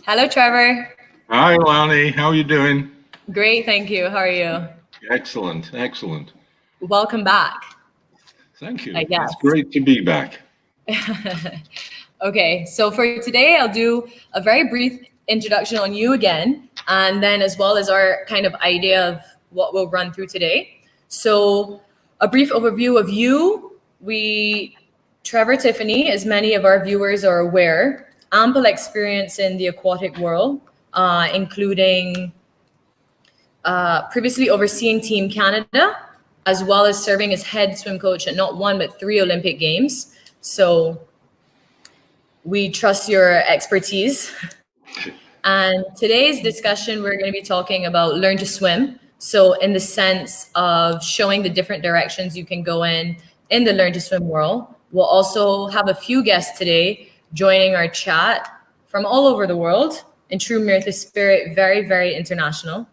Hello, Trevor. Hi, Lonnie. How are you doing? Great, thank you. How are you? Excellent, excellent. Welcome back, Thank I you. It's guess. great to be back. Okay, so for today, I'll do a very brief introduction on you again, and then as well as our kind of idea of what we'll run through today. So, a brief overview of you. Trevor Tiffany, as many of our viewers are aware, ample experience in the aquatic world, including previously overseeing Team Canada, as well as serving as head swim coach at not one but three Olympic Games. So we trust your expertise. And today's discussion, we're going to be talking about learn to swim. So, in the sense of showing the different directions you can go in the learn to swim world, we'll also have a few guests today joining our chat from all over the world. In true Myrtha spirit, very, very international.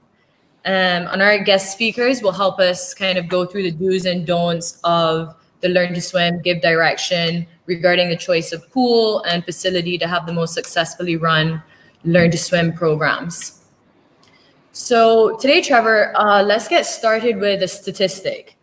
And our guest speakers will help us kind of go through the do's and don'ts of the learn to swim, give direction regarding the choice of pool and facility to have the most successfully run learn to swim programs. So today, Trevor, let's get started with a statistic.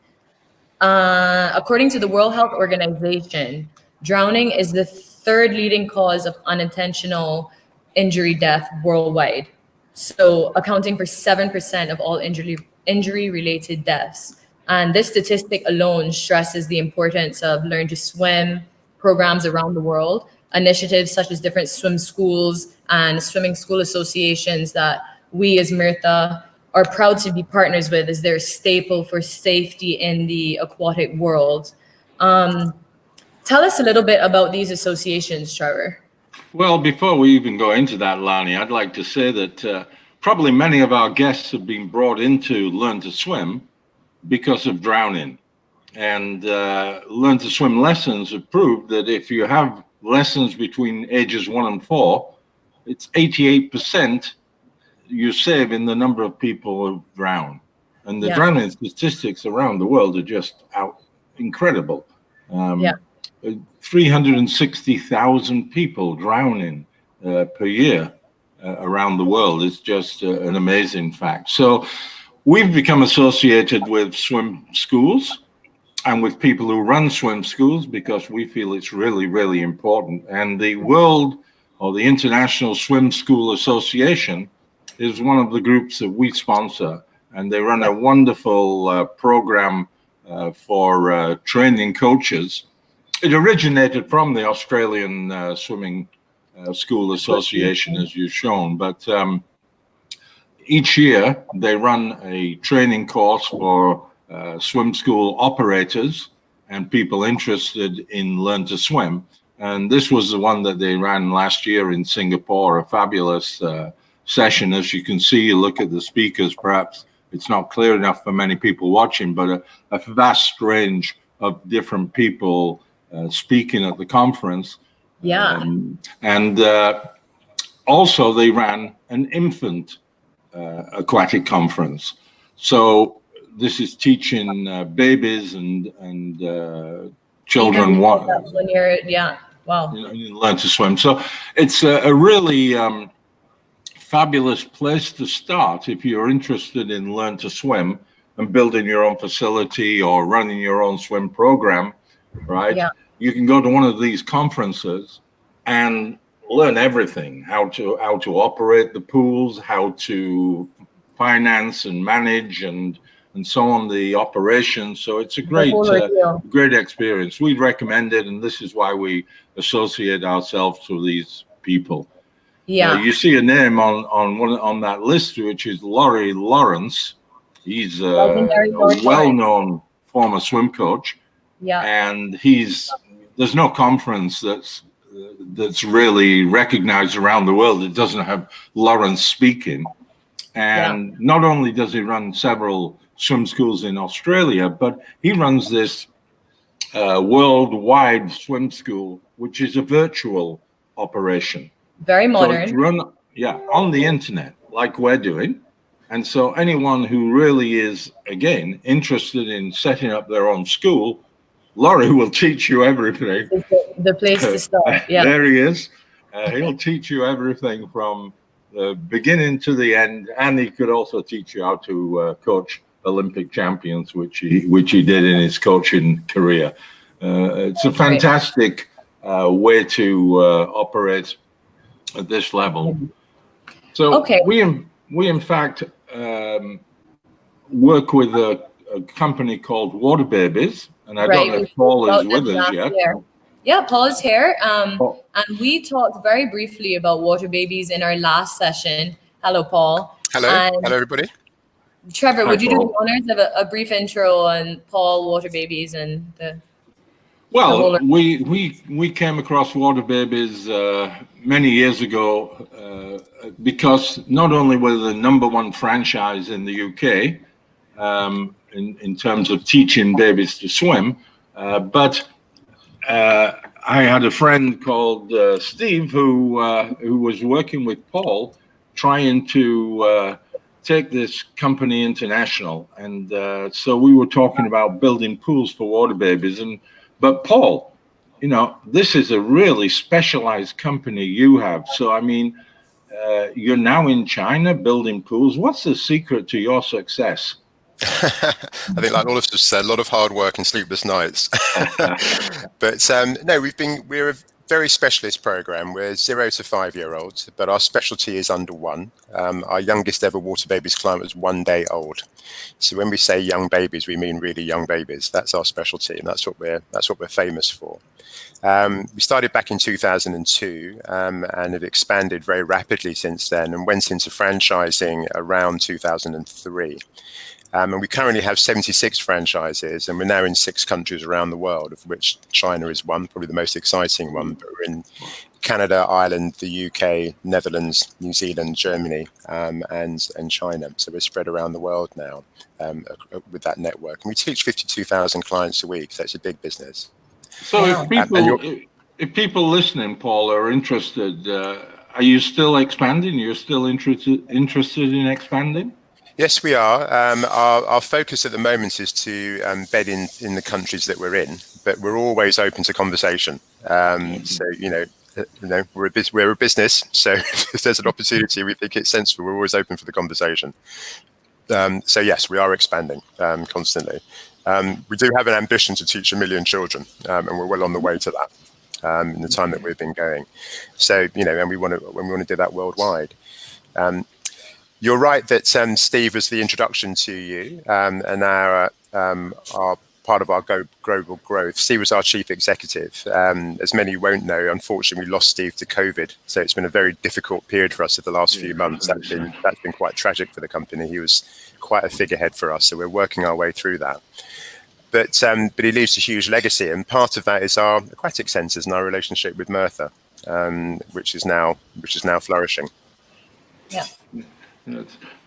According to the World Health Organization, drowning is the third leading cause of unintentional injury death worldwide. So, accounting for 7% of all injury related deaths. And this statistic alone stresses the importance of learn to swim programs around the world, initiatives such as different swim schools and swimming school associations that we as Myrtha are proud to be partners with as their staple for safety in the aquatic world. Um, Tell us a little bit about these associations, Trevor. Well, before we even go into that, Lonnie, I'd like to say that probably many of our guests have been brought into Learn to Swim because of drowning. And Learn to Swim lessons have proved that if you have lessons between ages 1 and 4, it's 88% you save in the number of people who drown. And the Yeah, drowning statistics around the world are just incredible. yeah, Um, 360,000 people drowning per year around the world is just an amazing fact. So we've become associated with swim schools and with people who run swim schools because we feel it's really, really important. And the World or the International Swim School Association is one of the groups that we sponsor, and they run yeah. a wonderful program for training coaches. It originated from the Australian Swimming School Association, as you've shown, but each year they run a training course for swim school operators and people interested in learn to swim. And this was the one that they ran last year in Singapore, a fabulous session. As you can see, you look at the speakers, perhaps it's not clear enough for many people watching, but a vast range of different people speaking at the conference. Yeah. And also they ran an infant aquatic conference. So this is teaching babies and children When you're, yeah, wow. learn to swim. So it's a really fabulous place to start if you're interested in learn to swim and building your own facility or running your own swim program, right? Yeah. You can go to one of these conferences and learn everything: how to operate the pools, how to finance and manage and so on the operations. So it's a great experience. We'd recommend it, and this is why we associate ourselves with these people. Yeah. You see a name on that list, which is Laurie Lawrence. He's a well-known former swim coach. Yeah. And there's no conference that's really recognized around the world that doesn't have Lawrence speaking. And not only does he run several swim schools in Australia, but he runs this worldwide swim school, which is a virtual operation. Very modern. So it's run, on the internet, like we're doing. And so anyone who really is, again, interested in setting up their own school, Laurie will teach you everything. The place to start. Yeah. There he is. He'll teach you everything from the beginning to the end, and he could also teach you how to coach Olympic champions, which he did in his coaching career. It's a fantastic way to operate at this level. So we in fact work with a company called Water Babies, and I don't know if Paul is with us yet. Yeah, Paul is here. And we talked very briefly about Water Babies in our last session. Hello, Paul. Hello. Hello, everybody. Trevor, would you do the honors of a brief intro on Paul, Water Babies, and the... Well, we came across Water Babies many years ago because not only were the #1 franchise in the UK in terms of teaching babies to swim, but I had a friend called Steve who was working with Paul, trying to take this company international, and so we were talking about building pools for water babies. But Paul, you know, this is a really specialized company you have. So I mean, you're now in China building pools. What's the secret to your success? I think, like all of us said, a lot of hard work and sleepless nights. But no, we're a very specialist program. We're 0 to 5 year olds, but our specialty is under 1. Our youngest ever Water Babies client was 1 day old. So when we say young babies, we mean really young babies. That's our specialty, and that's what we're famous for. We started back in 2002 and have expanded very rapidly since then, and went into franchising around 2003. And we currently have 76 franchises, and we're now in 6 countries around the world, of which China is one, probably the most exciting one. But we're in Canada, Ireland, the UK, Netherlands, New Zealand, Germany, and China. So we're spread around the world now with that network. And we teach 52,000 clients a week, so it's a big business. So if people listening, Paul, are interested, are you still expanding? You're still interested in expanding? Yes, we are. Our focus at the moment is to bed in the countries that we're in, but we're always open to conversation. So we're a business. So if there's an opportunity, we think it's sensible, we're always open for the conversation. So yes, we are expanding constantly. We do have an ambition to teach 1 million children, and we're well on the way to that in the time that we've been going. So and we want to do that worldwide. You're right that Steve was the introduction to you, and our part of our global growth. Steve was our chief executive. As many won't know, unfortunately, we lost Steve to COVID, so it's been a very difficult period for us over the last few months. That's been quite tragic for the company. He was quite a figurehead for us, so we're working our way through that. But he leaves a huge legacy, and part of that is our aquatic centres and our relationship with Myrtha, which is now flourishing. Yeah.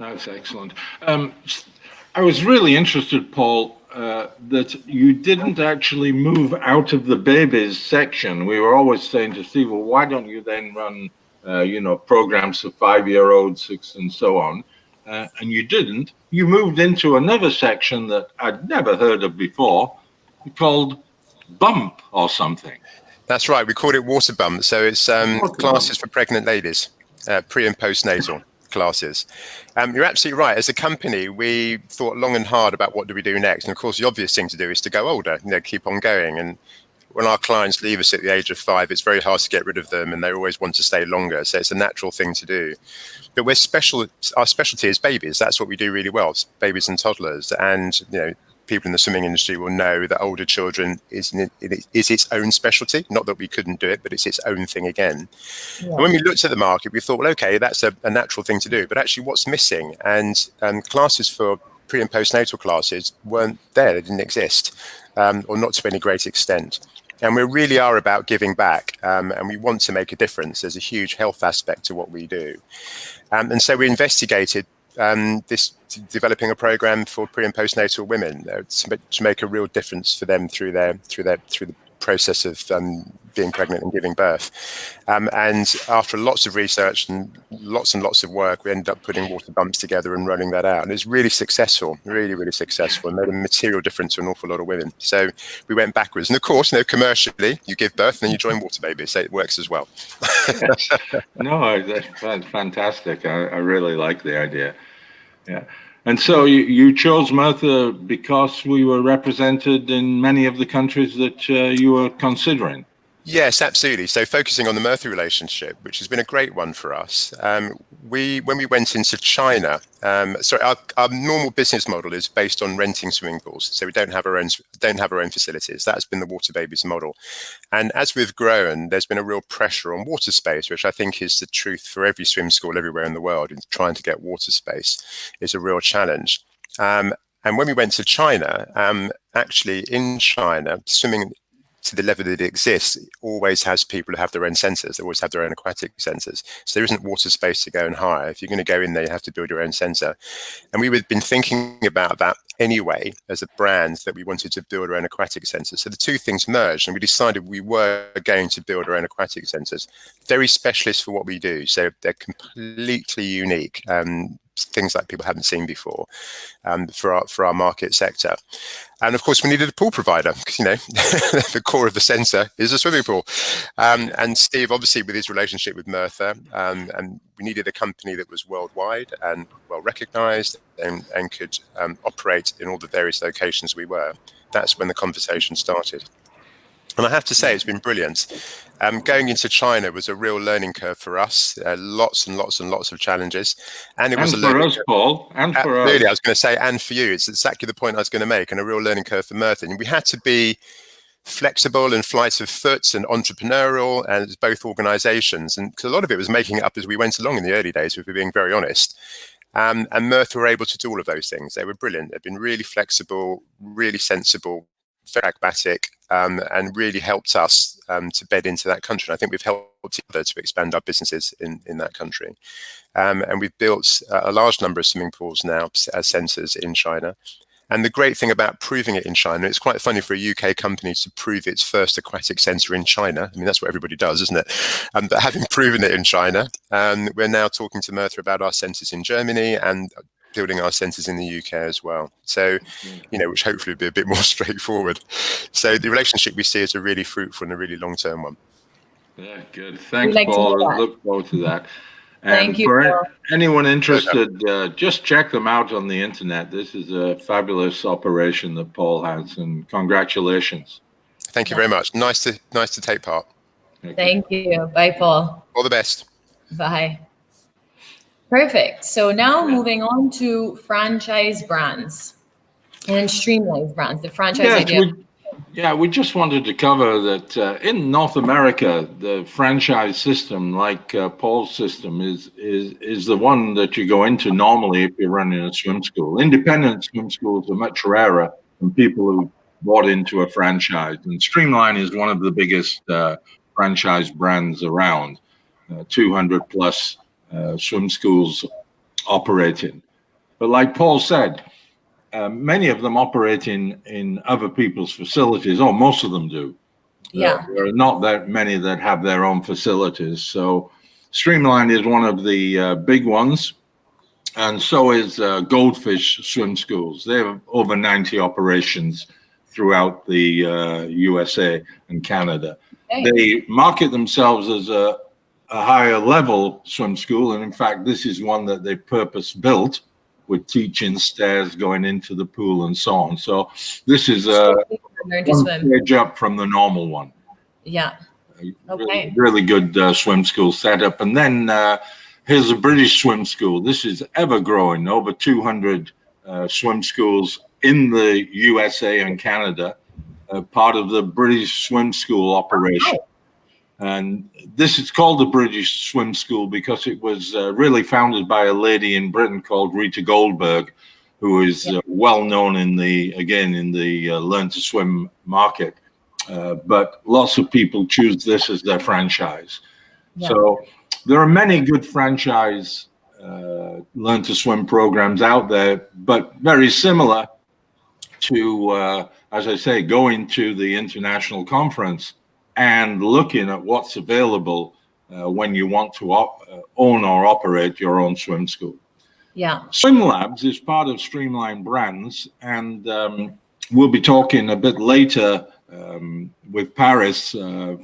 That's excellent. I was really interested, Paul, that you didn't actually move out of the babies section. We were always saying to Steve, well, why don't you then run, programs for 5-year-olds, 6, and so on? And you didn't. You moved into another section that I'd never heard of before, called Bump or something. That's right. We called it Water Bump. So it's classes for pregnant ladies, pre and postnatal classes. You're absolutely right. As a company, we thought long and hard about what do we do next. And of course, the obvious thing to do is to go older, keep on going. And when our clients leave us at the age of 5, it's very hard to get rid of them, and they always want to stay longer. So it's a natural thing to do. But we're special. Our specialty is babies. That's what we do really well. It's babies and toddlers. And people in the swimming industry will know that older children is its own specialty. Not that we couldn't do it, but it's its own thing again. Yeah. And when we looked at the market, we thought, well, okay, that's a natural thing to do. But actually, what's missing? And classes for pre and postnatal classes weren't there. They didn't exist, or not to any great extent. And we really are about giving back, and we want to make a difference. There's a huge health aspect to what we do. And so we investigated developing a program for pre and postnatal women to make a real difference for them through the process of being pregnant and giving birth. And after lots of research and lots of work, we ended up putting water bumps together and rolling that out. And it's really successful, really successful, and made a material difference to an awful lot of women. So we went backwards. And of course, commercially, you give birth and then you join Water Baby. So it works as well. Yes. No, that's fantastic. I really like the idea. Yeah. And so you chose Myrtha because we were represented in many of the countries that you were considering. Yes, absolutely. So focusing on the Myrtha relationship, which has been a great one for us. When we went into China, our normal business model is based on renting swimming pools. So we don't have our own facilities. That's been the Water Babies model. And as we've grown, there's been a real pressure on water space, which I think is the truth for every swim school everywhere in the world. In trying to get water space is a real challenge. And when we went to China, actually in China, swimming to the level that it exists, always has people who have their own centres. They always have their own aquatic centres. So there isn't water space to go and hire. If you're going to go in there, you have to build your own centre. And we had been thinking about that anyway as a brand, that we wanted to build our own aquatic centres. So the two things merged, and we decided we were going to build our own aquatic centres. Very specialist for what we do. So they're completely unique. Things like people haven't seen before for our market sector. And of course, we needed a pool provider because, the core of the centre is a swimming pool. And Steve, obviously, with his relationship with Myrtha, and we needed a company that was worldwide and well recognised and could operate in all the various locations we were. That's when the conversation started. And I have to say, it's been brilliant. Going into China was a real learning curve for us. Lots and lots of challenges. And it was a learning curve. Paul, and for us. Really, us. I was going to say, and for you. It's exactly the point I was going to make, and a real learning curve for Myrtha. And we had to be flexible and flight of foot and entrepreneurial as both organisations. And because a lot of it was making it up as we went along in the early days, if we're being very honest. And Myrtha were able to do all of those things. They were brilliant. They've been really flexible, really sensible, very pragmatic, and really helped us to bed into that country. And I think we've helped each other to expand our businesses in that country. And we've built a large number of swimming pools now as centres in China. And the great thing about proving it in China, it's quite funny for a UK company to prove its first aquatic centre in China. I mean, that's what everybody does, isn't it? But having proven it in China, we're now talking to Myrtha about our centres in Germany and building our centres in the UK as well. So, which hopefully will be a bit more straightforward. So the relationship we see is a really fruitful and a really long-term one. Yeah, good. Thanks, Paul. I look forward to that. And thank you. For anyone interested, just check them out on the internet. This is a fabulous operation that Paul has, and congratulations. Thank you very much. Nice to take part. Thank you. Bye, Paul. All the best. Bye. Perfect. So now moving on to franchise brands and streamlined brands, the franchise idea. We just wanted to cover that in North America, the franchise system, like Paul's system, is the one that you go into normally if you're running a swim school. Independent swim schools are much rarer than people who bought into a franchise. And Streamline is one of the biggest franchise brands around, 200 plus swim schools operating. But like Paul said, many of them operate in other people's facilities, or most of them do. Yeah. There are not that many that have their own facilities. So Streamline is one of the big ones. And so is Goldfish Swim Schools. They have over 90 operations throughout the USA and Canada. Okay. They market themselves as a higher level swim school. And in fact, this is one that they purpose built with teaching stairs going into the pool and so on. So this is one stage up from the normal one. Yeah. Okay. Really good swim school setup. And then here's a British swim school. This is ever growing, over 200 swim schools in the USA and Canada, part of the British Swim School operation. Wow. And this is called the British Swim School because it was really founded by a lady in Britain called Rita Goldberg, who is well known in the learn to swim market. But lots of people choose this as their franchise. Yeah. So there are many good franchise learn to swim programs out there, but very similar to, as I say, going to the international conference and looking at what's available when you want to own or operate your own swim school. Yeah. Swim Labs is part of Streamline Brands, and we'll be talking a bit later with Paris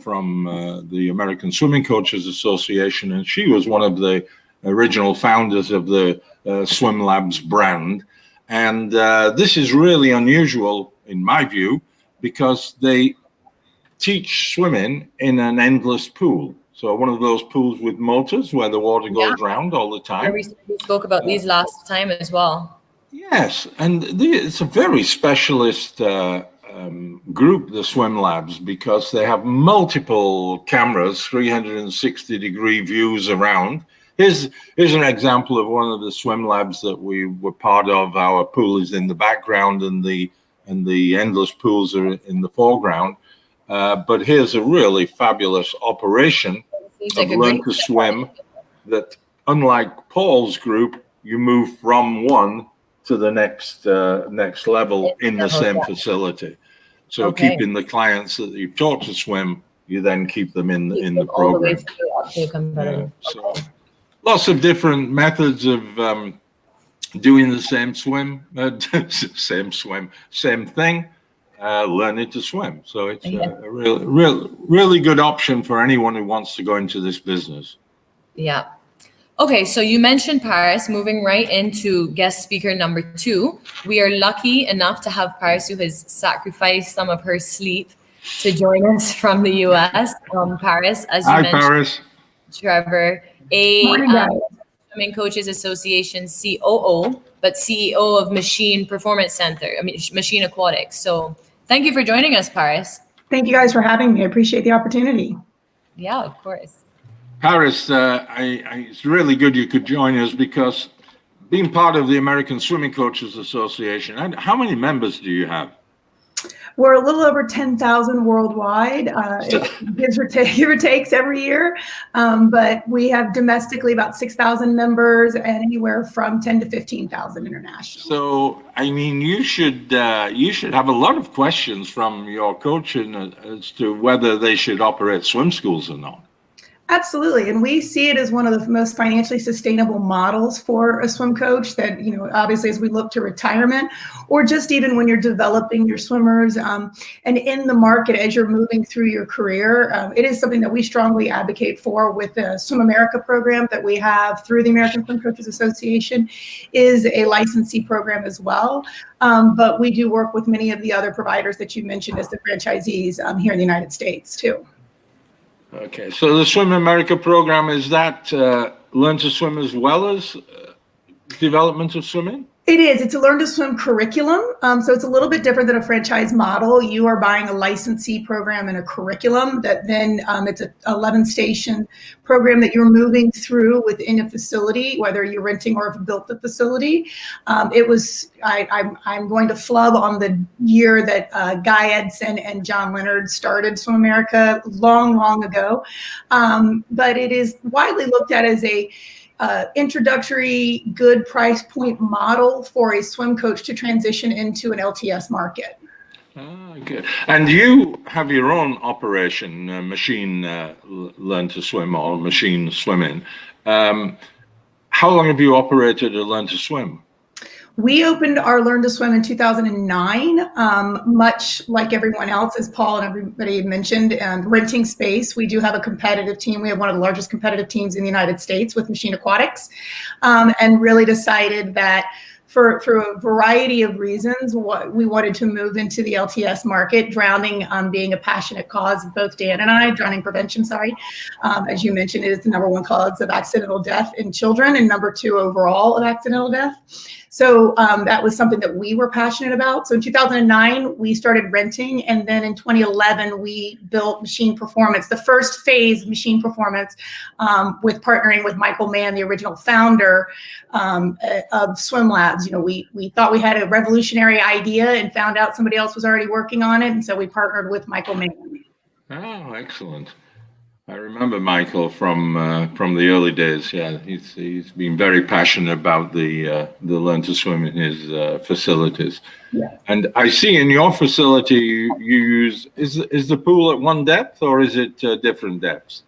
from the American Swimming Coaches Association, and she was one of the original founders of the Swim Labs brand. And this is really unusual, in my view, because they teach swimming in an endless pool. So one of those pools with motors where the water goes round all the time. We spoke about these last time as well. Yes, and it's a very specialist group, the Swim Labs, because they have multiple cameras, 360-degree views around. Here's an example of one of the swim labs that we were part of. Our pool is in the background, and the endless pools are in the foreground. But here's a really fabulous operation of Learn to Swim that, unlike Paul's group, you move from one to the next level in the same facility. So keeping the clients that you've taught to swim, you then keep them in the program. So lots of different methods of doing the same thing, learning to swim. So it's a really good option for anyone who wants to go into this business. Yeah. Okay, so you mentioned Paris. Moving right into guest speaker number 2. We are lucky enough to have Paris, who has sacrificed some of her sleep to join us from the US. Paris, as you mentioned, Paris. Trevor, Swimming Coaches Association COO, but CEO of Machine Performance Center, Machine Aquatics. So thank you for joining us, Paris. Thank you guys for having me. I appreciate the opportunity. Yeah, of course. Paris, it's really good you could join us, because being part of the American Swimming Coaches Association, how many members do you have? We're a little over 10,000 worldwide. It gives or takes every year, but we have domestically about 6,000 members, and anywhere from 10 to 15,000 international. So, I mean, you should have a lot of questions from your coaching as to whether they should operate swim schools or not. Absolutely. And we see it as one of the most financially sustainable models for a swim coach that, obviously as we look to retirement, or just even when you're developing your swimmers and in the market as you're moving through your career, it is something that we strongly advocate for with the Swim America program that we have through the American Swim Coaches Association, is a licensee program as well. But we do work with many of the other providers that you mentioned as the franchisees here in the United States too. Okay, so the Swim America program, is that Learn to Swim as well as development of swimming? It is. It's a Learn to Swim curriculum. So it's a little bit different than a franchise model. You are buying a licensee program and a curriculum that then it's an 11-station program that you're moving through within a facility, whether you're renting or have built the facility. I'm going to flub on the year that Guy Edson and John Leonard started Swim America long ago. But it is widely looked at as a introductory, good price point model for a swim coach to transition into an LTS market. Good. And you have your own operation, Machine Learn to Swim, or Machine Swimming. How long have you operated a Learn to Swim? We opened our Learn to Swim in 2009, much like everyone else, as Paul and everybody had mentioned, renting space. We do have a competitive team. We have one of the largest competitive teams in the United States with Machine Aquatics, and really decided that for a variety of reasons, we wanted to move into the LTS market, drowning being a passionate cause of both Dan and I, drowning prevention, as you mentioned, it is the #1 cause of accidental death in children and #2 overall of accidental death. So that was something that we were passionate about. So in 2009, we started renting. And then in 2011, we built Machine Performance, the first phase of Machine Performance, with partnering with Michael Mann, the original founder of Swim Labs. We thought we had a revolutionary idea and found out somebody else was already working on it. And so we partnered with Michael Mann. Oh, excellent. I remember Michael from the early days. Yeah, he's been very passionate about the Learn to Swim in his facilities. Yeah. And I see in your facility you use, is the pool at one depth or is it different depths?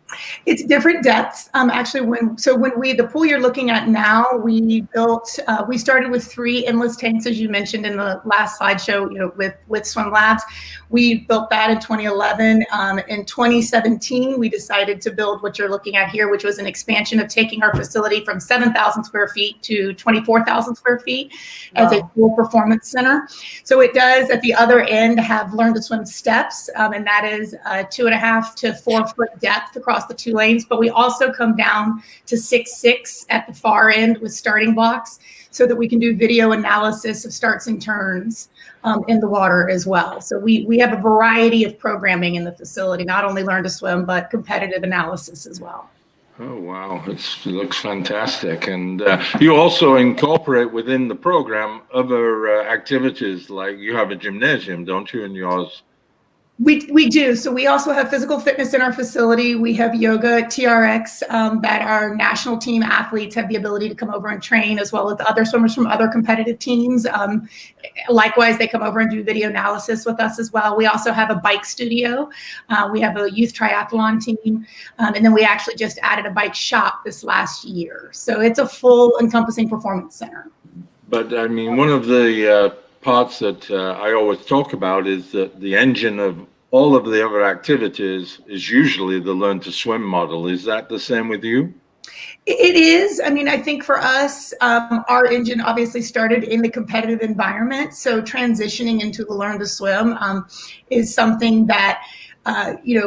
It's different depths. Actually, when the pool you're looking at now, we started with 3 endless tanks, as you mentioned in the last slideshow, with swim labs. We built that in 2011. In 2017, we decided to build what you're looking at here, which was an expansion of taking our facility from 7,000 square feet to 24,000 square feet as a full performance center. So it does at the other end have learn to swim steps, and that is 2.5 to 4 foot depth across the 2 lanes, but we also come down to 6'6" at the far end with starting blocks so that we can do video analysis of starts and turns in the water as well. So we have a variety of programming in the facility, not only learn to swim, but competitive analysis as well. Oh, wow. It looks fantastic. And you also incorporate within the program other activities, like you have a gymnasium, don't you, in yours? We do. So we also have physical fitness in our facility. We have yoga, TRX, that our national team athletes have the ability to come over and train, as well as other swimmers from other competitive teams. Likewise, they come over and do video analysis with us as well. We also have a bike studio. We have a youth triathlon team. And then we actually just added a bike shop this last year. So it's a full encompassing performance center. But I mean, one of the parts that I always talk about is that the engine of all of the other activities is usually the learn to swim model. Is that the same with you? It is. I mean, I think for us, our engine obviously started in the competitive environment. So transitioning into the learn to swim is something that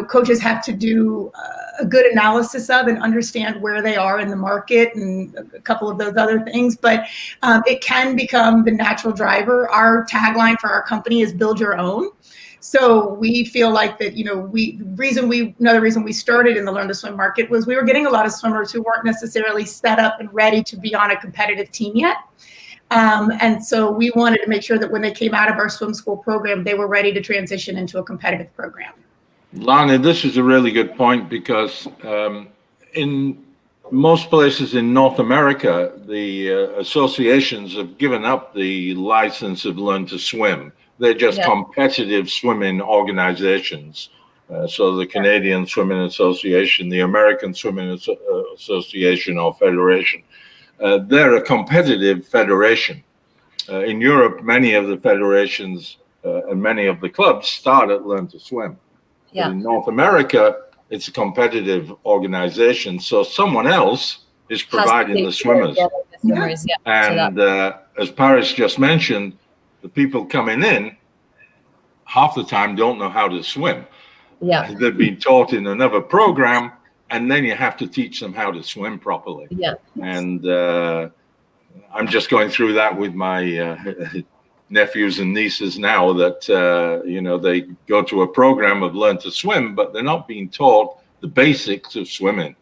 coaches have to do a good analysis of and understand where they are in the market and a couple of those other things. But it can become the natural driver. Our tagline for our company is build your own. So we feel like that, another reason we started in the learn to swim market was we were getting a lot of swimmers who weren't necessarily set up and ready to be on a competitive team yet. And so we wanted to make sure that when they came out of our swim school program, they were ready to transition into a competitive program. Lonnie, this is a really good point because in most places in North America, the associations have given up the license of learn to swim. They're just competitive swimming organizations. So the Canadian Swimming Association, the American Swimming Association or Federation, they're a competitive federation. In Europe, many of the federations and many of the clubs start at learn to swim. Yeah. But in North America, it's a competitive organization. So someone else is providing the swimmers. And as Paris just mentioned, the people coming in half the time don't know how to swim. Yeah. They've been taught in another program, and then you have to teach them how to swim properly. Yeah. And I'm just going through that with my nephews and nieces now that, they go to a program of learn to swim, but they're not being taught the basics of swimming,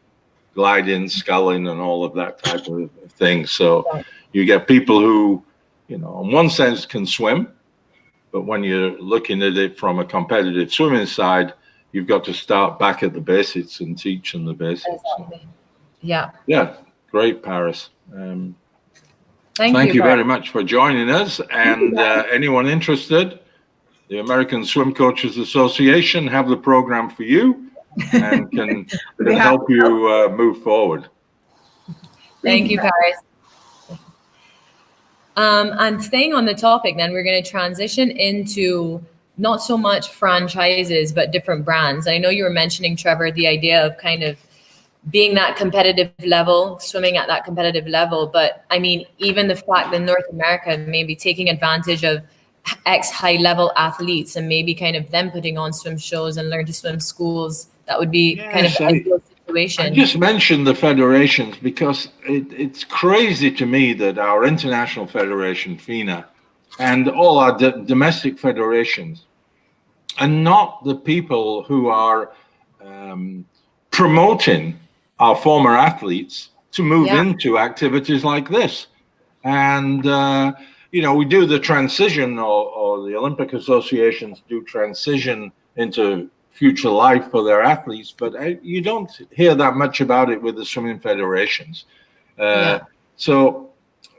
gliding, sculling, and all of that type of thing. So you get people who, in one sense can swim, but when you're looking at it from a competitive swimming side, you've got to start back at the basics and teach them the basics. Exactly. So, yeah, great, Paris. Thank you very much for joining us. And anyone interested, the American Swim Coaches Association have the program for you and can help you move forward. Thank you, Paris. And staying on the topic, then we're going to transition into not so much franchises, but different brands. I know you were mentioning, Trevor, the idea of kind of being that competitive level, swimming at that competitive level. But I mean, even the fact that North America may be taking advantage of high level athletes and maybe kind of them putting on swim shows and learn to swim schools, that would be kind of an ideal situation. I just mentioned the federations because it's crazy to me that our international federation, FINA, and all our domestic federations are not the people who are promoting our former athletes to move into activities like this. And, we do the transition or the Olympic associations do transition into future life for their athletes, but you don't hear that much about it with the swimming federations. So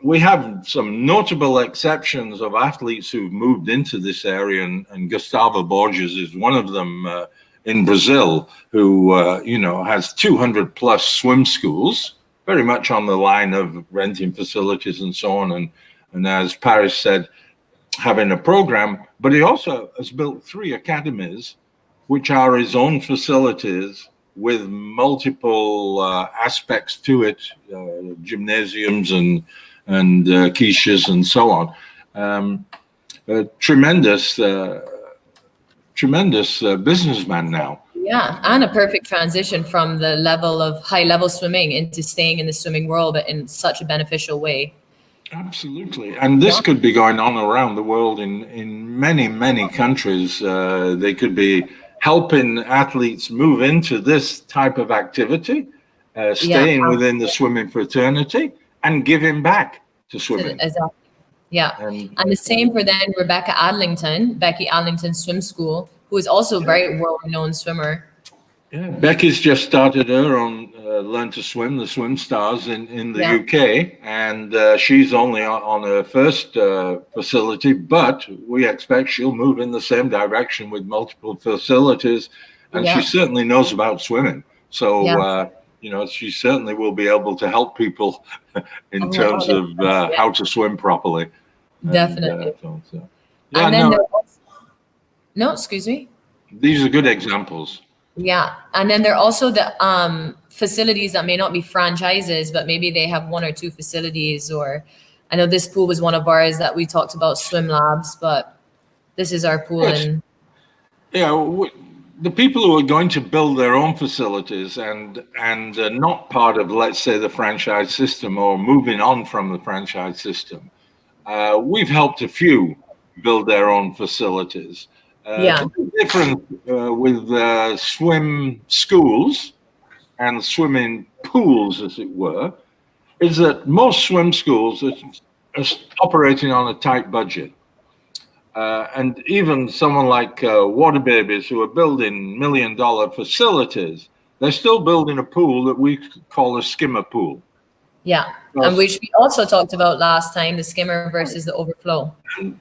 we have some notable exceptions of athletes who've moved into this area, and Gustavo Borges is one of them in Brazil, who has 200 plus swim schools, very much on the line of renting facilities and so on. And as Paris said, having a program, but he also has built 3 academies, which are his own facilities with multiple aspects to it, gymnasiums and quiches and so on. Tremendous businessman now. Yeah, and a perfect transition from the level of high-level swimming into staying in the swimming world, but in such a beneficial way. Absolutely. And this could be going on around the world in many, many countries. They could be helping athletes move into this type of activity, staying within the swimming fraternity and giving back to swimming. Exactly. Yeah. And the same for then Becky Adlington Swim School, who is also a very world-renowned swimmer. Yeah, Becky's just started her own Learn to Swim, the Swim Stars in the UK, and she's only on her first facility, but we expect she'll move in the same direction with multiple facilities, and she certainly knows about swimming. So, she certainly will be able to help people in terms of how to swim properly. Definitely. And then no, excuse me. These are good examples. Yeah, and then there are also the facilities that may not be franchises, but maybe they have 1 or 2 facilities. Or I know this pool was one of ours that we talked about, Swim Labs, but this is our pool. Yes. The people who are going to build their own facilities and not part of, let's say, the franchise system or moving on from the franchise system, we've helped a few build their own facilities. The difference with swim schools and swimming pools, as it were, is that most swim schools are operating on a tight budget. And even someone like Water Babies, who are building $1 million facilities, they're still building a pool that we call a skimmer pool. Yeah, and which we also talked about last time, the skimmer versus the overflow.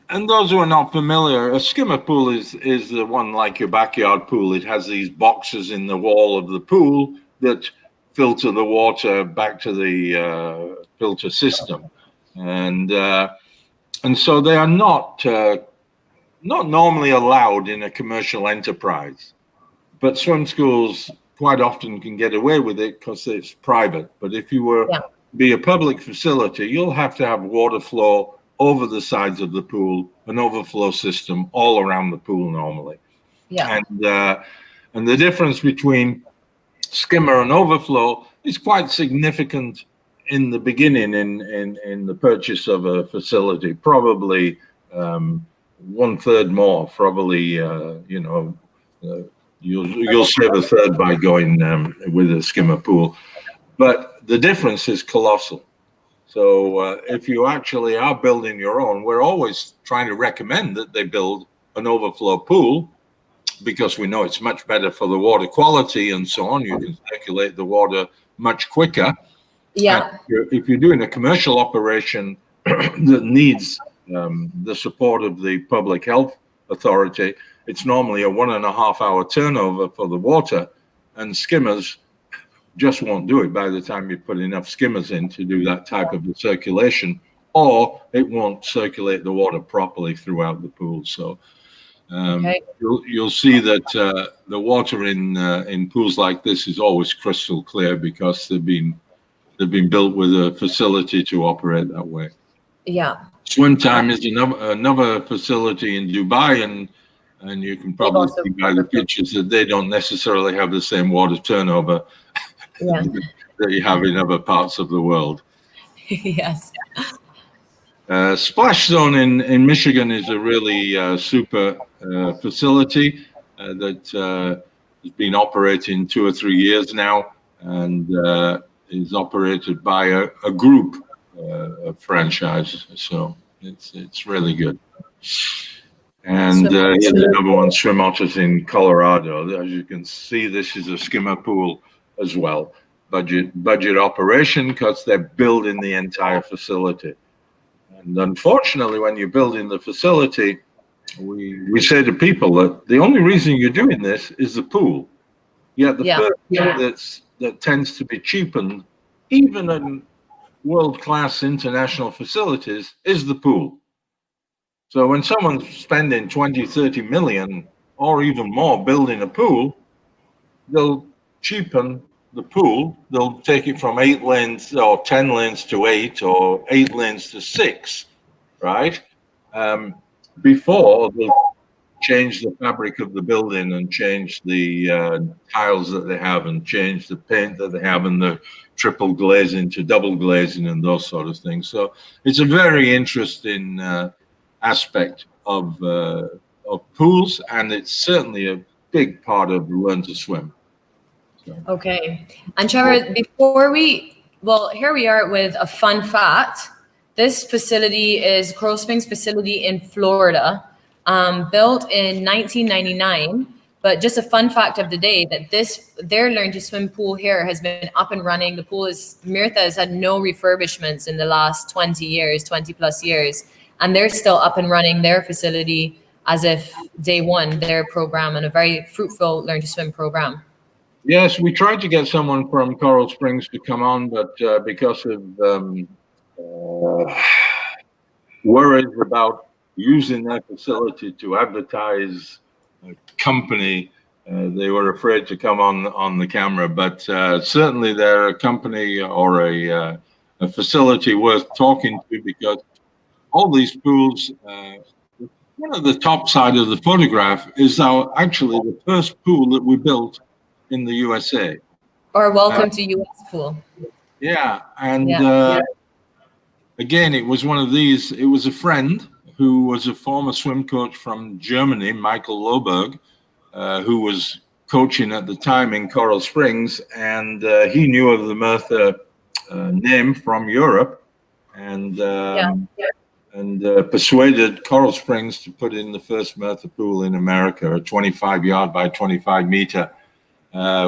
And those who are not familiar, a skimmer pool is the one like your backyard pool. It has these boxes in the wall of the pool that filter the water back to the filter system. And so they are not normally allowed in a commercial enterprise. But swim schools quite often can get away with it because it's private. But if you were be a public facility, you'll have to have water flow over the sides of the pool, an overflow system all around the pool normally. Yeah. And the difference between skimmer and overflow is quite significant in the beginning in the purchase of a facility, probably 1/3 more, probably, you'll save a third by going with a skimmer pool. But the difference is colossal. So if you actually are building your own, we're always trying to recommend that they build an overflow pool because we know it's much better for the water quality and so on. You can circulate the water much quicker. Yeah. And if you're doing a commercial operation that needs the support of the public health authority, it's normally a 1.5 hour turnover for the water, and skimmers just won't do it by the time you put enough skimmers in to do that type of circulation, or it won't circulate the water properly throughout the pool. So you'll see that the water in pools like this is always crystal clear because they've been built with a facility to operate that way. Yeah. Swim Time is another facility in Dubai, and you can probably see by the pictures that they don't necessarily have the same water turnover that you have in other parts of the world. Yes. Splash Zone in Michigan is a really super facility that has been operating 2 or 3 years now, and is operated by a group of franchises. So it's really good. And here's another one, Swim Otters in Colorado. As you can see, this is a skimmer pool as well. budget operation because they're building the entire facility. And unfortunately, when you're building the facility, we say to people that the only reason you're doing this is the pool. Yet the first thing that tends to be cheapened, even in world-class international facilities, is the pool. So when someone's spending 20, 30 million or even more building a pool, they'll cheapen the pool. They'll take it from 8 lanes or 10 lanes to 8 or 8 lanes to 6, right? Before they'll change the fabric of the building and change the tiles that they have and change the paint that they have and the triple glazing to double glazing and those sort of things. So it's a very interesting aspect of pools, and it's certainly a big part of Learn to Swim. So. Okay. And Trevor, here we are with a fun fact. This facility is Coral Springs facility in Florida, built in 1999. But just a fun fact of the day that their Learn to Swim pool here has been up and running. The pool Myrtha has had no refurbishments in the last 20 plus years. And they're still up and running their facility as if day one, their program, and a very fruitful Learn to Swim program. Yes, we tried to get someone from Coral Springs to come on, but because of worries about using their facility to advertise a company, they were afraid to come on the camera. But certainly they're a company or a facility worth talking to, because all these pools, one of the top side of the photograph is actually the first pool that we built in the USA. Or welcome to US pool. Yeah, and again, it was one of these. It was a friend who was a former swim coach from Germany, Michael Loberg, who was coaching at the time in Coral Springs, and he knew of the Myrtha name from Europe, and persuaded Coral Springs to put in the first Myrtha pool in America, a 25-yard by 25-meter.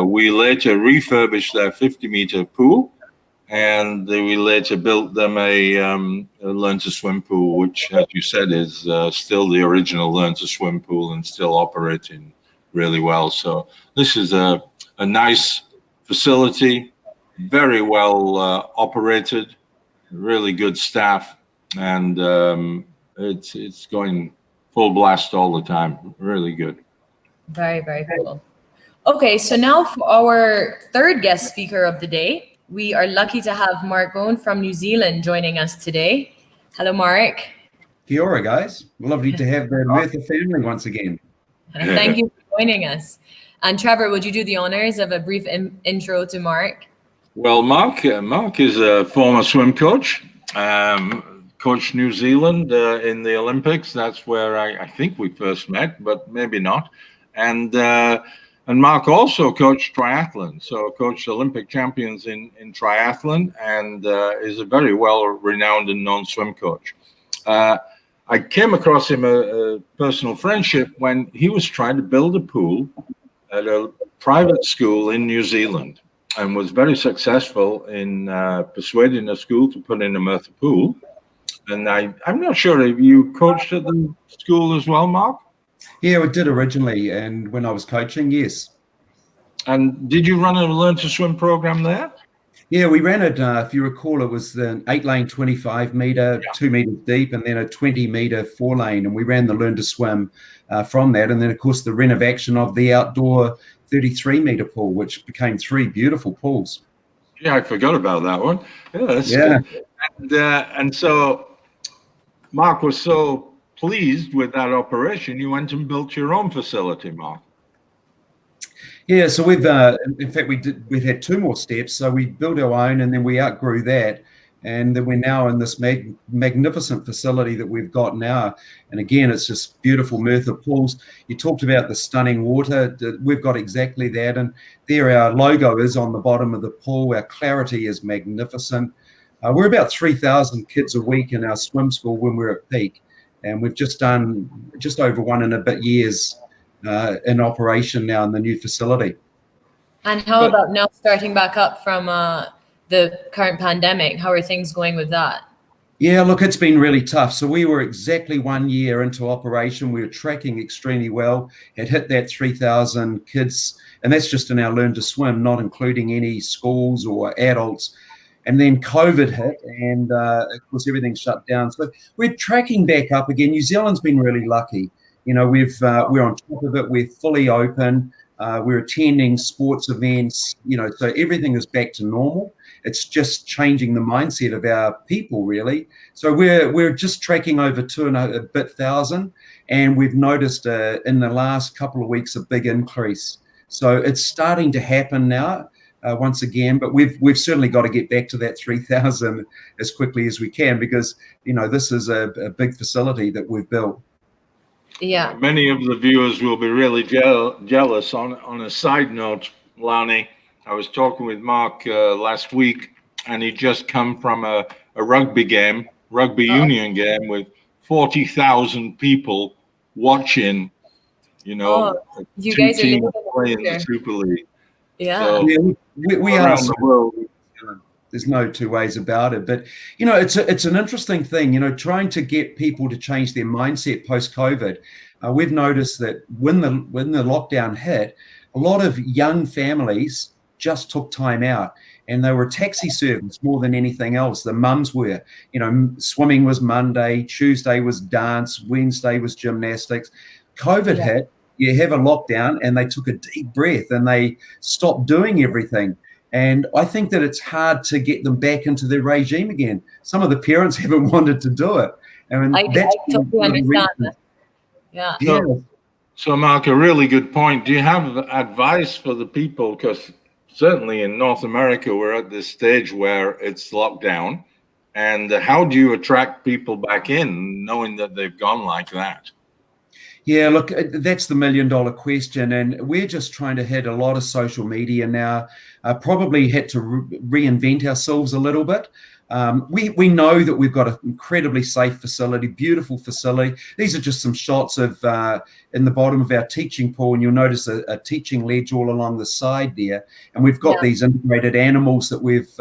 We later refurbished their 50-meter pool, and we later built them a Learn to Swim pool, which, as you said, is still the original Learn to Swim pool and still operating really well. So this is a nice facility, very well operated, really good staff, and it's going full blast all the time. Really good. Very, very cool. Okay, so now for our third guest speaker of the day, we are lucky to have Mark Bone from New Zealand joining us today. Hello, Mark. Kia ora, guys. Lovely to have the Myrtha family once again. Thank you for joining us. And Trevor, would you do the honors of a brief intro to Mark? Well, Mark is a former swim coach, coached New Zealand in the Olympics. That's where I think we first met, but maybe not. And Mark also coached triathlon, so coached Olympic champions in triathlon, and is a very well-renowned and known swim coach. I came across him a personal friendship when he was trying to build a pool at a private school in New Zealand, and was very successful in persuading a school to put in a Myrtha pool. And I'm not sure if you coached at the school as well, Mark? Yeah, we did originally, and when I was coaching, yes. And did you run a Learn to Swim program there? Yeah, we ran it, if you recall, it was an 8-lane 25-meter, 2 meters deep, and then a 20-meter 4-lane, and we ran the Learn to Swim from that. And then, of course, the renovation of the outdoor 33-meter pool, which became 3 beautiful pools. Yeah, I forgot about that one. Yeah, that's good. And so Mark was so pleased with that operation, you went and built your own facility, Mark. Yeah, so we've in fact we've had 2 more steps. So we built our own, and then we outgrew that, and then we're now in this magnificent facility that we've got now. And again, it's just beautiful Myrtha pools. You talked about the stunning water. We've got exactly that, and there our logo is on the bottom of the pool. Our clarity is magnificent. We're about 3,000 kids a week in our swim school when we're at peak. And we've just done just over 1 and a bit years in operation now in the new facility. And how But- about now starting back up from the current pandemic? How are things going with that? Yeah, look, it's been really tough. So we were exactly 1 year into operation. We were tracking extremely well. It hit that 3,000 kids, and that's just in our Learn to Swim, not including any schools or adults. And then COVID hit, and of course everything shut down. So we're tracking back up again. New Zealand's been really lucky. You know, we're on top of it. We're fully open. We're attending sports events. You know, so everything is back to normal. It's just changing the mindset of our people, really. So we're just tracking over 2,000, and we've noticed in the last couple of weeks a big increase. So it's starting to happen now. Once again, but we've certainly got to get back to that 3,000 as quickly as we can, because you know this is a big facility that we've built. Yeah. Many of the viewers will be really jealous. On a side note, Lani, I was talking with Mark last week, and he'd just come from a rugby union game with 40,000 people watching. You know, you two guys are teams living play in the the Super League. Yeah. So, Yeah, we are around the world. There's no two ways about it. But you know, it's an interesting thing. You know, trying to get people to change their mindset post COVID. We've noticed that when the lockdown hit, a lot of young families just took time out, and they were taxi servants more than anything else. The mums were, you know, swimming was Monday, Tuesday was dance, Wednesday was gymnastics. COVID hit. You have a lockdown, and they took a deep breath and they stopped doing everything. And I think that it's hard to get them back into their regime again. Some of the parents haven't wanted to do it. And I that's totally understand that. Yeah. Yeah. So, Mark, a really good point. Do you have advice for the people? Because certainly in North America, we're at this stage where it's locked down. And how do you attract people back in, knowing that they've gone like that? Yeah, look, that's the $1 million question. And we're just trying to hit a lot of social media now, probably had to reinvent ourselves a little bit. We know that we've got an incredibly safe facility, beautiful facility. These are just some shots of in the bottom of our teaching pool, and you'll notice a teaching ledge all along the side there. And we've got these integrated animals that we've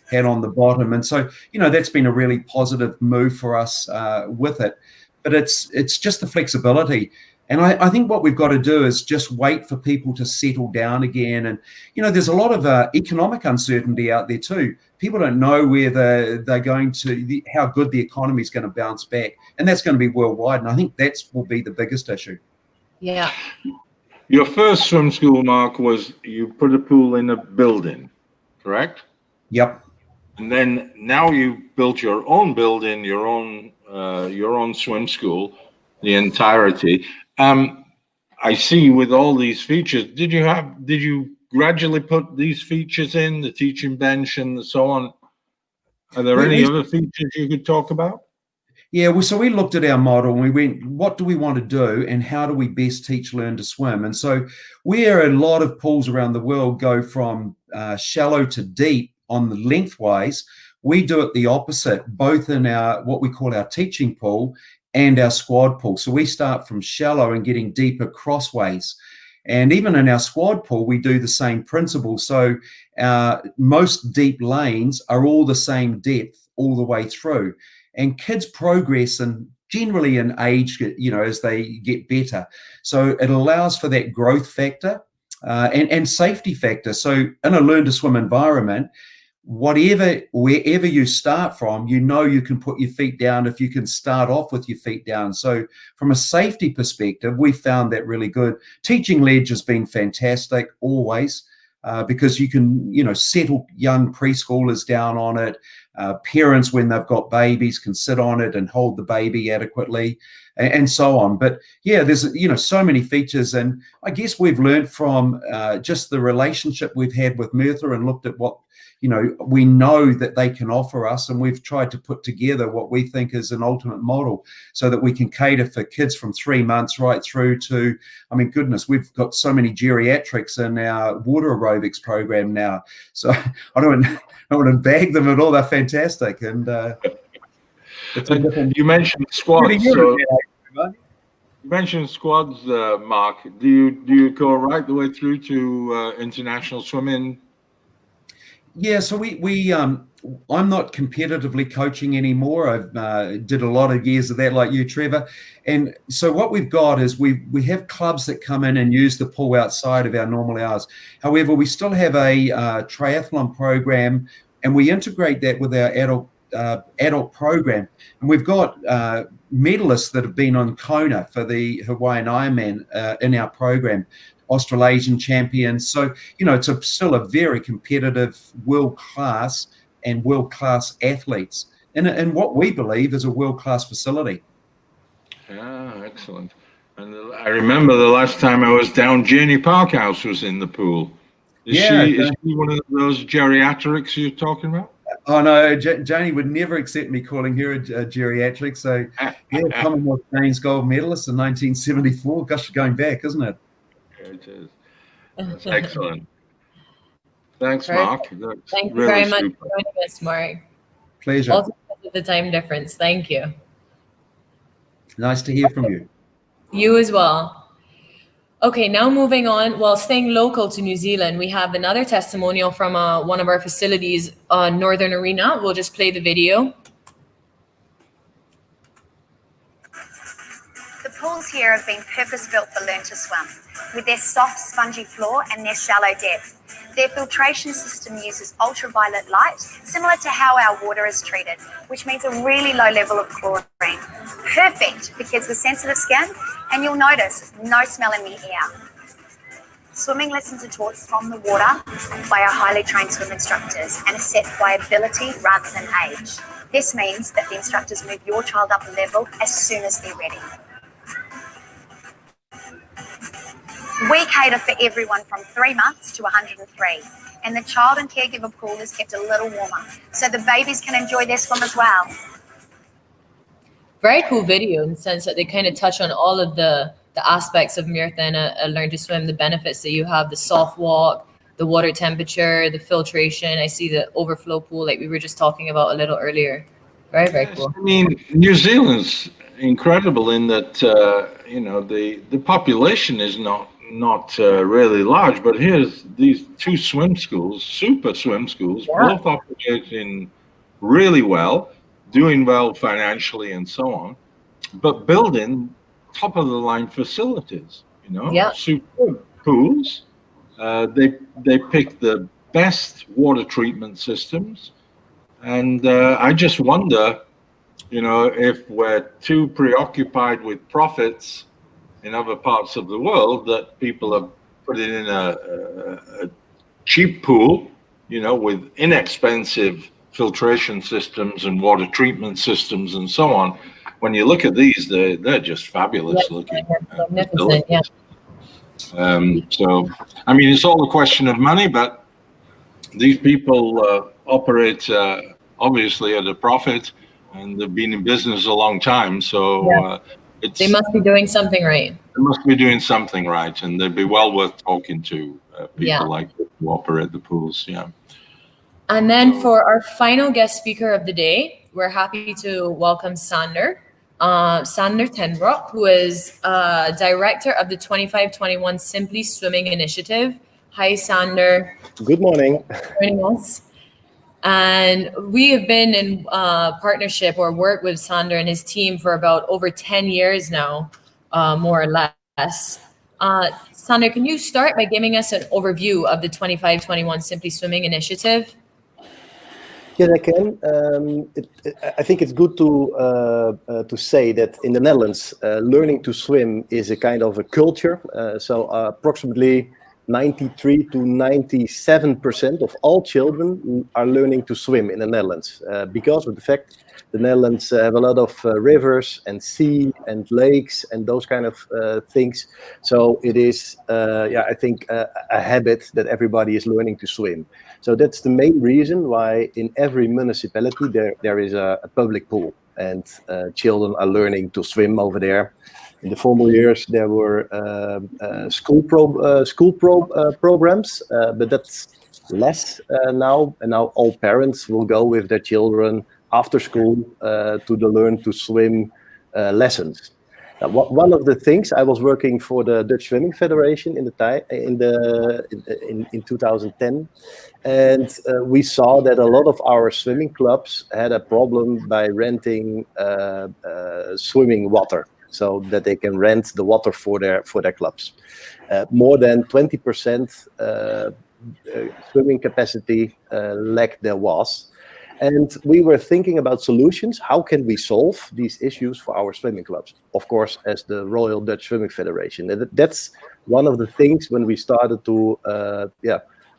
had on the bottom. And so, you know, that's been a really positive move for us with it. But it's just the flexibility. And I think what we've got to do is just wait for people to settle down again. And, you know, there's a lot of economic uncertainty out there too. People don't know where they're going to, how good the economy is going to bounce back. And that's going to be worldwide. And I think will be the biggest issue. Yeah. Your first swim school, Mark, was you put a pool in a building, correct? Yep. And then now you've built your own building, your own swim school, the entirety. I see with all these features, did you gradually put these features in, the teaching bench and so on? Are there any other features you could talk about? Yeah, so we looked at our model and we went, what do we want to do and how do we best teach Learn to Swim? And so where a lot of pools around the world go from shallow to deep on the lengthwise, we do it the opposite, both in our what we call our teaching pool and our squad pool. So we start from shallow and getting deeper crossways. And even in our squad pool, we do the same principle. So most deep lanes are all the same depth all the way through. And kids progress and generally in age, you know, as they get better. So it allows for that growth factor and safety factor. So in a Learn to Swim environment, wherever you start from, you know you can put your feet down if you can start off with your feet down. So from a safety perspective, we found that really good. Teaching ledge has been fantastic always because you can, you know, settle young preschoolers down on it. Parents, when they've got babies, can sit on it and hold the baby adequately and so on. But yeah, there's, you know, so many features. And I guess we've learned from just the relationship we've had with Myrtha and looked at what, you know, we know that they can offer us, and we've tried to put together what we think is an ultimate model so that we can cater for kids from 3 months right through to, I mean, goodness, we've got so many geriatrics in our water aerobics program now. So I don't want to bag them at all. They're fantastic. And it's a different. You mentioned squats. So You mentioned squads, Mark. Do you go right the way through to international swimming? Yeah, so I'm not competitively coaching anymore. I've did a lot of years of that, like you, Trevor. And so what we've got is we have clubs that come in and use the pool outside of our normal hours. However, we still have a triathlon program, and we integrate that with our adult program. And we've got medalists that have been on Kona for the Hawaiian Ironman in our program, Australasian champions. So, it's still a very competitive world-class athletes in what we believe is a world-class facility. Ah, excellent. And I remember the last time I was down, Janie Parkhouse was in the pool. Is she one of those geriatrics you're talking about? Oh no, Janie would never accept me calling her a geriatric. So, yeah, Commonwealth Games gold medalist in 1974. Gosh, going back, isn't it? It is. That's excellent. Thanks, Perfect. Mark. Thank you very much for joining us, Mark. Pleasure. Also because of the time difference. Thank you. Nice to hear from you. You as well. Okay, now moving on. Well, staying local to New Zealand, we have another testimonial from one of our facilities, Northern Arena. We'll just play the video. The pools here have been purpose-built for Learn to Swim, with their soft, spongy floor and their shallow depth. Their filtration system uses ultraviolet light, similar to how our water is treated, which means a really low level of chlorine. Perfect for kids with sensitive skin, and you'll notice no smell in the air. Swimming lessons are taught from the water by our highly trained swim instructors and are set by ability rather than age. This means that the instructors move your child up a level as soon as they're ready. We cater for everyone from 3 months to 103, and the child and caregiver pool is kept a little warmer, so the babies can enjoy their swim as well. Very cool video in the sense that they kind of touch on all of the aspects of Myrtha and a Learn to Swim, the benefits that you have, the soft walk, the water temperature, the filtration. I see the overflow pool like we were just talking about a little earlier. Very, very cool. I mean, New Zealand's incredible in that, the population is not really large, but here's these two swim schools, super swim schools, both operating really well, doing well financially and so on, but building top of the line facilities, super pools. They pick the best water treatment systems. And I just wonder, if we're too preoccupied with profits in other parts of the world, that people are putting in a cheap pool, with inexpensive filtration systems and water treatment systems and so on. When you look at these, they're just fabulous looking. Magnificent, yeah. So, I mean, it's all a question of money, but these people operate obviously at a profit, and they've been in business a long time. So they must be doing something right. They must be doing something right, and they'd be well worth talking to people like who operate the pools. Yeah. And then for our final guest speaker of the day, we're happy to welcome Sander Tenbrock, who is director of the 25-21 Simply Swimming Initiative. Hi, Sander. Good morning. Joining us. And we have been in partnership or work with Sander and his team for about over 10 years now, more or less. Sander, can you start by giving us an overview of the 25-21 Simply Swimming Initiative? Yes, I can. I think it's good to say that in the Netherlands, learning to swim is a kind of a culture. So approximately 93 to 97% of all children are learning to swim in the Netherlands because of the fact the Netherlands have a lot of rivers and sea and lakes and those kind of things. So it is, I think, a habit that everybody is learning to swim. So that's the main reason why in every municipality there is a public pool, and children are learning to swim over there. In the former years, there were school programs, but that's less now. And now all parents will go with their children after school to the Learn to Swim lessons. One of the things, I was working for the Dutch Swimming Federation in 2010, and we saw that a lot of our swimming clubs had a problem by renting swimming water, so that they can rent the water for their clubs. More than 20% swimming capacity lack there was. And we were thinking about solutions. How can we solve these issues for our swimming clubs? Of course, as the Royal Dutch Swimming Federation. And that's one of the things when we started to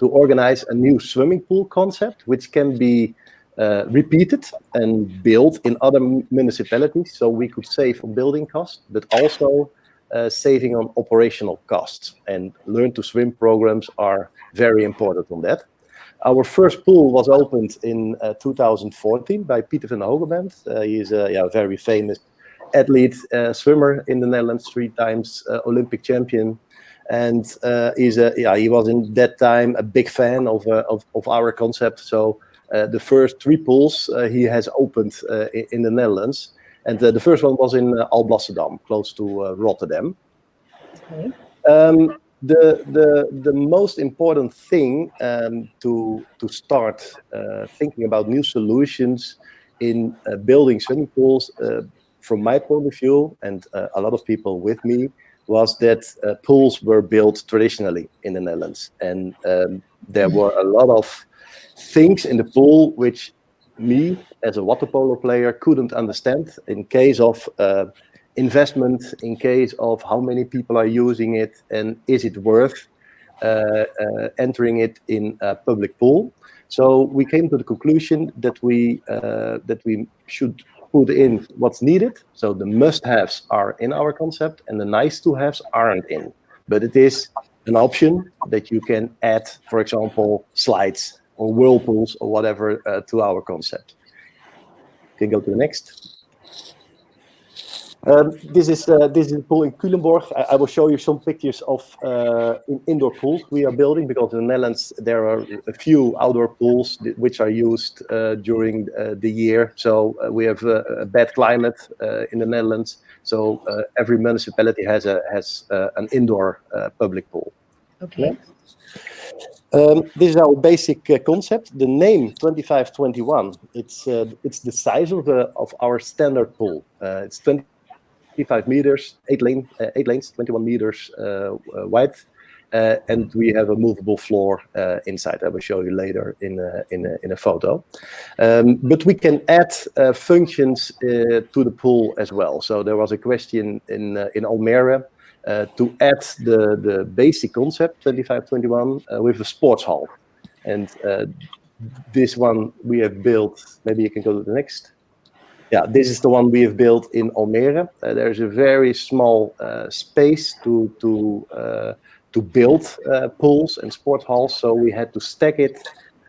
organize a new swimming pool concept, which can be repeated and built in other municipalities, so we could save on building costs, but also saving on operational costs. And Learn to Swim programs are very important on that. Our first pool was opened in 2014 by Pieter van Hogeband. He is a very famous athlete, swimmer in the Netherlands, 3 times Olympic champion. And he was in that time a big fan of our concept. So the first 3 pools he has opened in the Netherlands. And the first one was in Alblasserdam, close to Rotterdam. Okay. The most important thing to start thinking about new solutions in building swimming pools, from my point of view, and a lot of people with me, was that pools were built traditionally in the Netherlands, and there were a lot of things in the pool which me, as a water polo player, couldn't understand in case of investment, in case of how many people are using it, and is it worth entering it in a public pool. So we came to the conclusion that we should put in what's needed. So the must-haves are in our concept, and the nice-to-haves aren't in. But it is an option that you can add, for example, slides or whirlpools or whatever to our concept. You can go to the next. This is a pool in Culemborg. I will show you some pictures of indoor pools we are building, because in the Netherlands there are a few outdoor pools which are used during the year. So we have a bad climate in the Netherlands. So every municipality has an indoor public pool. Okay. This is our basic concept. The name 2521. It's the size of our standard pool. It's 25 meters, 8 lanes, 21 meters wide, and we have a movable floor inside. I will show you later in a photo. But we can add functions to the pool as well. So there was a question in Almere to add the basic concept 2521 with a sports hall, and this one we have built. Maybe you can go to the next. Yeah, this is the one we have built in Almere. There's a very small space to build pools and sports halls, so we had to stack it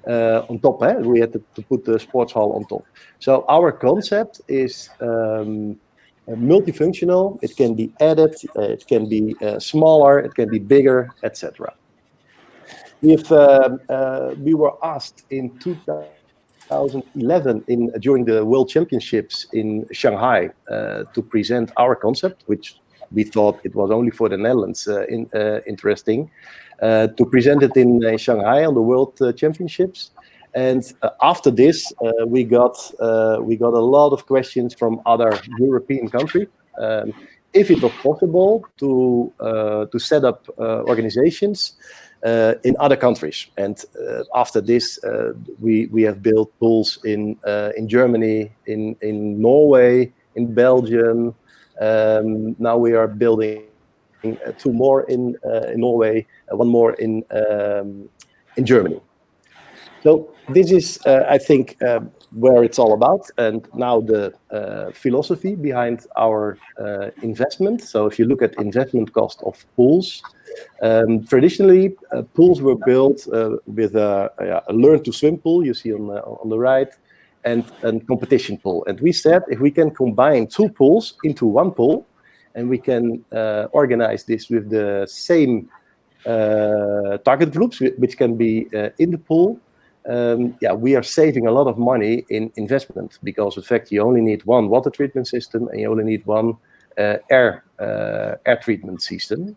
on top. We had to put the sports hall on top. So our concept is multifunctional. It can be added, it can be smaller, it can be bigger, etc. We were asked in 2011 during the World Championships in Shanghai to present our concept, which we thought it was only for the Netherlands interesting, to present it in Shanghai on the World Championships. And after this, we got a lot of questions from other European countries if it was possible to set up organizations in other countries. And after this, we have built pools in Germany, in Norway, in Belgium. Now we are building 2 more in Norway, 1 more in Germany. So this is, I think, where it's all about. And now the philosophy behind our investment. So if you look at investment cost of pools, traditionally pools were built with a Learn to Swim pool, you see on the right, and competition pool. And we said if we can combine 2 pools into 1 pool, and we can organize this with the same target groups, which can be in the pool, we are saving a lot of money in investment, because in fact you only need 1 water treatment system and you only need 1 air treatment system,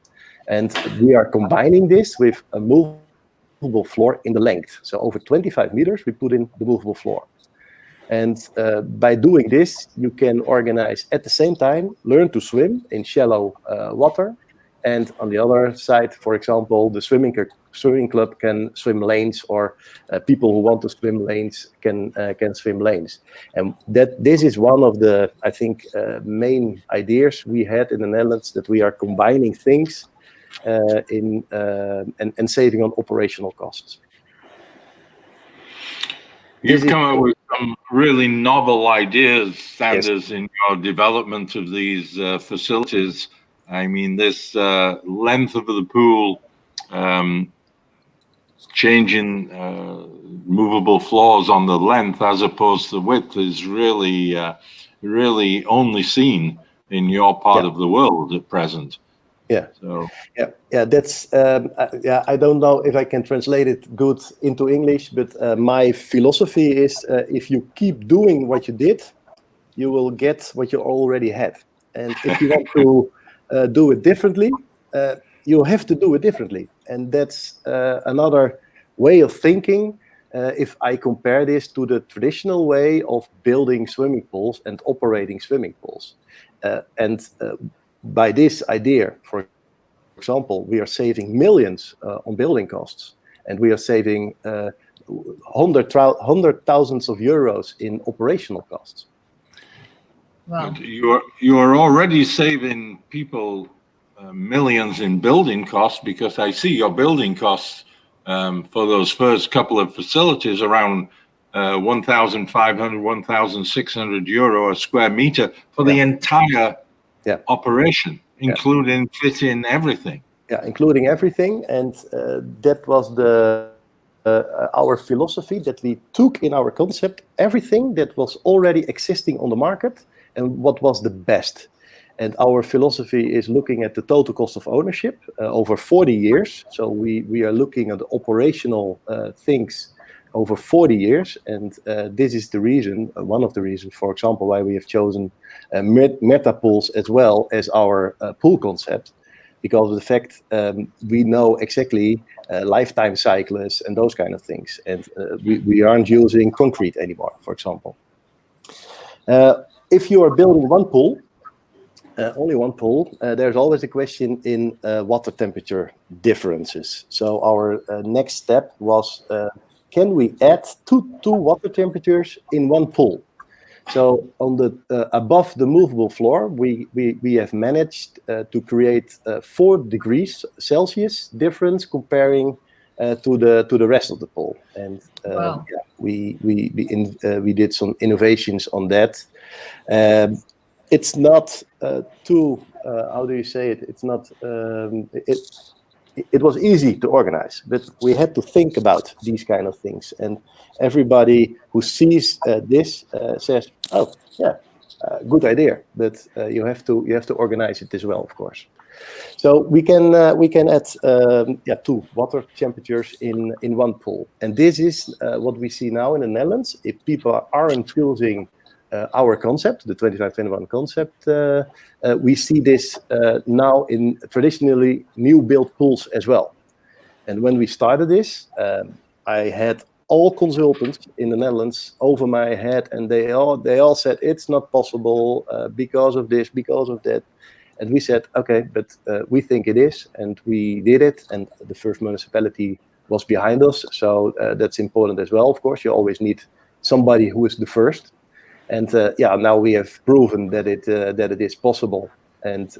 and we are combining this with a movable floor in the length. So over 25 meters, we put in the movable floor. And by doing this, you can organize at the same time, learn to swim in shallow water. And on the other side, for example, the swimming club can swim lanes, or people who want to swim lanes can swim lanes. And this is one of the, I think, main ideas we had in the Netherlands, that we are combining things and saving on operational costs. You've come up with some really novel ideas, Sanders, Yes. in your development of these facilities. I mean, this length of the pool, changing movable floors on the length as opposed to the width is really, really only seen in your part of the world at present. Yeah. So. Yeah. That's I don't know if I can translate it good into English, but my philosophy is if you keep doing what you did, you will get what you already had. And if you want to do it differently, you have to do it differently. And that's another way of thinking. If I compare this to the traditional way of building swimming pools and operating swimming pools, and by this idea, for example, we are saving millions on building costs, and we are saving hundred thousands of euros in operational costs. Wow. You are already saving people millions in building costs, because I see your building costs for those first couple of facilities around 1,500, 1,600 euro a square meter for the entire operation, including fitting everything. Yeah, including everything. And that was our philosophy, that we took in our concept everything that was already existing on the market and what was the best. And our philosophy is looking at the total cost of ownership over 40 years. So we are looking at the operational things over 40 years. And this is the reason, one of the reasons, for example, why we have chosen Myrtha pools as well as our pool concept, because of the fact we know exactly lifetime cycles and those kind of things. And we aren't using concrete anymore, for example. If you are building one pool, only one pool, there's always a question in water temperature differences. So our next step was, can we add two water temperatures in one pool? So on the above the movable floor, we have managed to create 4 degrees Celsius difference comparing to the rest of the pool. And Wow. we did some innovations on that. It's not too how do you say it? It's not it was easy to organize, but we had to think about these kind of things. And everybody who sees this says, "Oh, yeah, good idea." But you have to organize it as well, of course. So we can add 2 water temperatures in one pool, and this is what we see now in the Netherlands. If people aren't using our concept, the 2521 concept, we see this now in traditionally new built pools as well. And when we started this, I had all consultants in the Netherlands over my head, and they all said it's not possible because of this, because of that. And we said, okay, but we think it is, and we did it, and the first municipality was behind us. So that's important as well. Of course, you always need somebody who is the first. And now we have proven that it is possible. And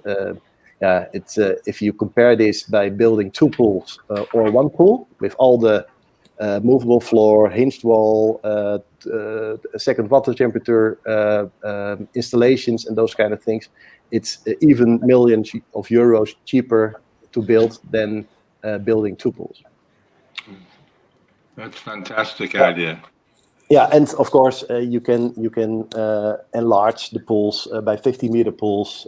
it's if you compare this by building 2 pools or 1 pool with all the movable floor, hinged wall, second water temperature installations and those kind of things, it's even millions of euros cheaper to build than building 2 pools. That's a fantastic idea. Yeah, and of course you can enlarge the pools by 50-meter pools,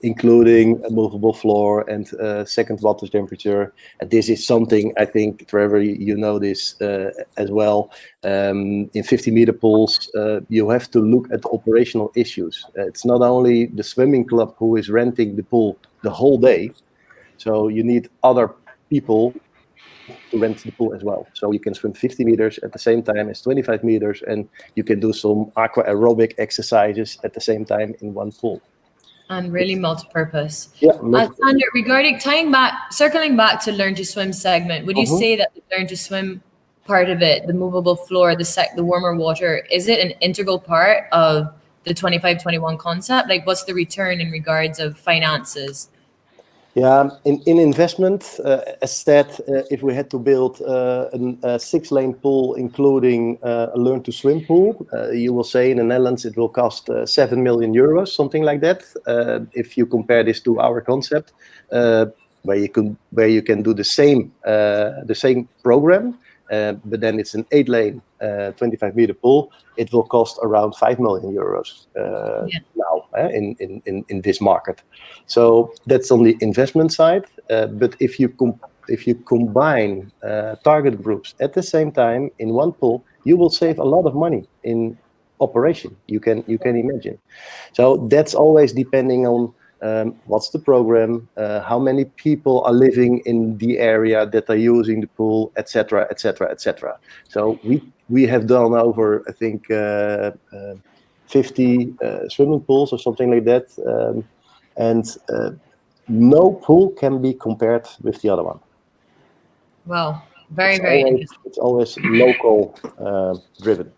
including a movable floor and second water temperature. And this is something I think, Trevor, you know this as well. In 50-meter pools, you have to look at the operational issues. It's not only the swimming club who is renting the pool the whole day, so you need other people to rent the pool as well. So you can swim 50 meters at the same time as 25 meters, and you can do some aqua aerobic exercises at the same time in one pool. And really multi-purpose. Yeah. Sander, regarding circling back to Learn to Swim segment, would you say that the Learn to Swim part of it, the movable floor, the warmer water, is it an integral part of the 25-21 concept? Like, what's the return in regards of finances? Yeah, in investment, as said, if we had to build a 6-lane pool, including a Learn to Swim pool, you will say in the Netherlands it will cost 7 million euros, something like that. If you compare this to our concept, where you can do the same program, but then it's an 8-lane, 25-meter pool. It will cost around 5 million euros now in this market. So that's on the investment side. But if you combine target groups at the same time in one pool, you will save a lot of money in operation. You can imagine. So that's always depending on what's the program, how many people are living in the area that are using the pool, etc., etc., etc. So we have done over, I think, 50 swimming pools or something like that, and no pool can be compared with the other one. Wow, very interesting. It's always local driven.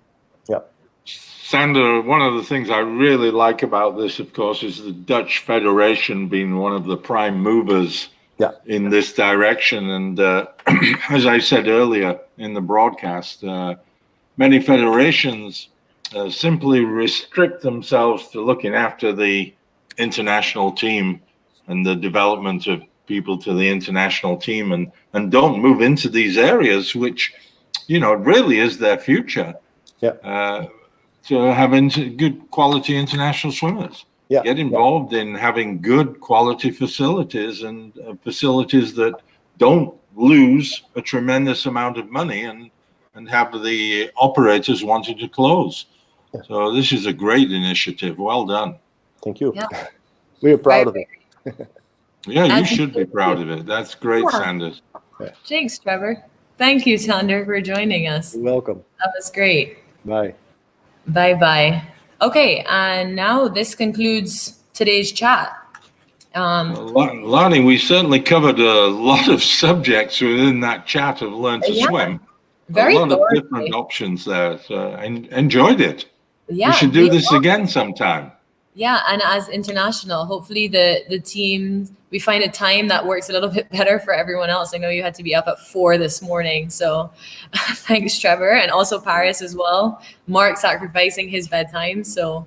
Yeah. Sander, one of the things I really like about this, of course, is the Dutch Federation being one of the prime movers in this direction. And as I said earlier in the broadcast, many federations simply restrict themselves to looking after the international team and the development of people to the international team, and don't move into these areas, which, really is their future. Yeah. To have good quality international swimmers. Yeah. Get involved in having good quality facilities, and facilities that don't lose a tremendous amount of money and have the operators wanting to close. Yeah. So this is a great initiative. Well done. Thank you. Yeah. We are proud of it. Yeah, you should be proud of it. That's great, Sanders. Yeah. Thanks, Trevor. Thank you, Sander, for joining us. You're welcome. That was great. Bye. Bye-bye. Okay, and now this concludes today's chat. Lonnie, we certainly covered a lot of subjects within that chat of Learn to Swim. Very a lot of different options there. So I enjoyed it. Yeah, we should do this again sometime. Yeah, and as international, hopefully the team, we find a time that works a little bit better for everyone else. I know you had to be up at 4 this morning, so thanks, Trevor, and also Paris as well. Mark sacrificing his bedtime, so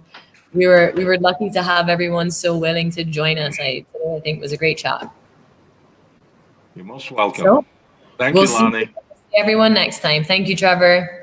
we were lucky to have everyone so willing to join us. I think it was a great chat. You're most welcome. So, Thank you, Lonnie. See everyone next time. Thank you, Trevor.